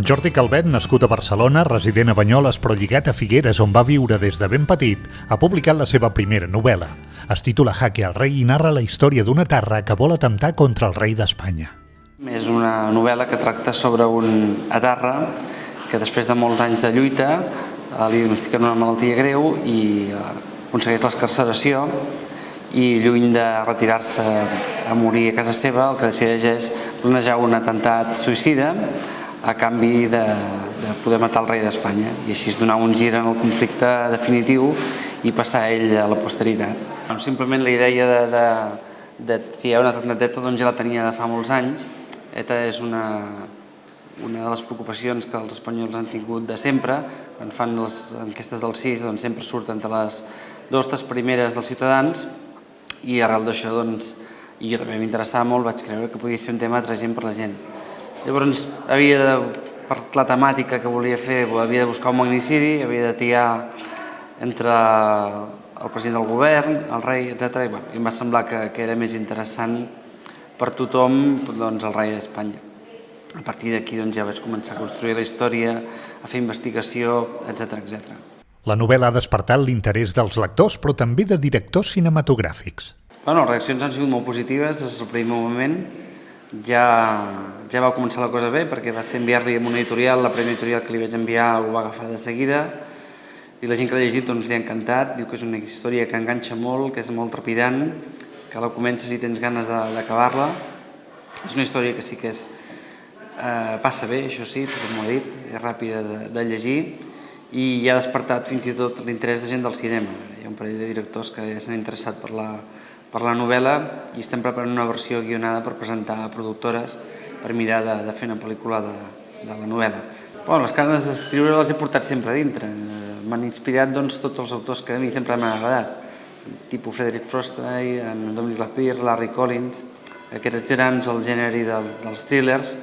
Jordi Calvet, nascut a Barcelona, resident a Banyoles però lligat a Figueres, on va viure des de ben petit, ha publicat la seva primera novel·la. Es titula Jaque al rei i narra la història d'una etarra que vol atemptar contra el rei d'Espanya. És una novel·la que tracta sobre un etarra que després de molts anys de lluita li diagnostiquen una malaltia greu i aconsegueix l'excarceració i lluny de retirar-se a morir a casa seva, el que decideix és planejar un atemptat suïcida a canvi de poder matar el rei d'Espanya i així donar un gir en el conflicte definitiu i passar ell a la posteritat. Simplement la idea de triar una atemptateta doncs ja la tenia de fa molts anys. ETA és una de les preocupacions que els espanyols han tingut de sempre. Quan fan les enquestes del CIS doncs sempre surten entre les 2 o 3 primeres dels ciutadans i arrel d'això doncs, i jo també m'interessava molt, vaig creure que podia ser un tema atragent per la gent. Llavors, per la temàtica que volia fer, havia de buscar un magnicidi, havia de triar entre el president del govern, el rei, etc. I em va semblar que era més interessant per tothom doncs, el rei d'Espanya. A partir d'aquí ja vaig començar a construir la història, a fer investigació, etc. La novel·la ha despertat l'interès dels lectors, però també de directors cinematogràfics. Les reaccions han sigut molt positives des del primer moment. Ja va començar la cosa bé, perquè va ser enviar-li a una editorial, la primera editorial que li vaig enviar ho va agafar de seguida, i la gent que l'ha llegit li ha encantat, diu que és una història que enganxa molt, que és molt trepidant, que la comences i tens ganes d'acabar-la. És una història que sí que passa bé, això sí, tot m'ho ha dit, és ràpida de llegir, i ha despertat fins i tot l'interès de gent del cinema. Hi ha un parell de directors que ja s'han interessat per la novel·la i estem preparant una versió guionada per presentar a productores per mirar de fer una pel·lícula de la novel·la. Les ganes d'escriure les he portat sempre a dintre. M'han inspirat tots els autors que a mi sempre m'han agradat, tipus Frederick Forsyth, Dominic Lapierre, Larry Collins. Aquests gegants al gènere dels thrillers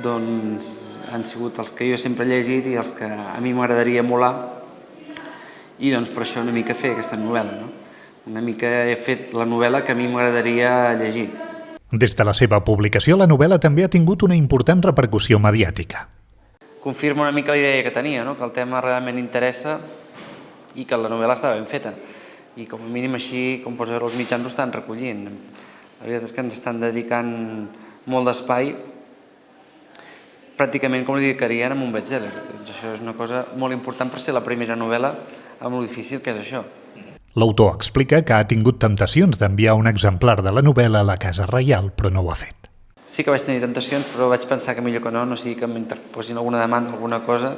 han sigut els que jo sempre he llegit i els que a mi m'agradaria emular, i per això una mica fer aquesta novel·la. Una mica he fet la novel·la que a mi m'agradaria llegir. Des de la seva publicació, la novel·la també ha tingut una important repercussió mediàtica. Confirma una mica la idea que tenia, que el tema realment interessa i que la novel·la està ben feta. I com a mínim així, com pots veure, els mitjans ho estan recollint. La veritat és que ens estan dedicant molt d'espai, pràcticament com li dedicarien a un best-seller. Això és una cosa molt important per ser la primera novel·la amb lo difícil que és això. L'autor explica que ha tingut temptacions d'enviar un exemplar de la novel·la a la Casa Reial, però no ho ha fet. Sí que vaig tenir temptacions, però vaig pensar que millor que no sigui que m'interposin alguna demanda o alguna cosa,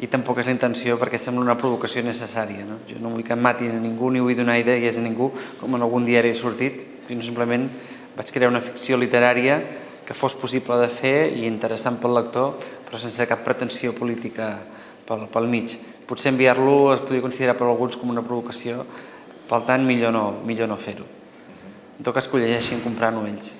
i tampoc és la intenció perquè sembla una provocació necessària. Jo no vull que em matin a ningú ni vull donar idees a ningú, com en algun diari he sortit, sinó simplement vaig crear una ficció literària que fos possible de fer i interessant pel lector, però sense cap pretensió política pel mig. Potser enviar-lo es podria considerar per alguns com una provocació, per tant millor no fer-ho. En tot cas que ho llegeixin comprant-ho ells.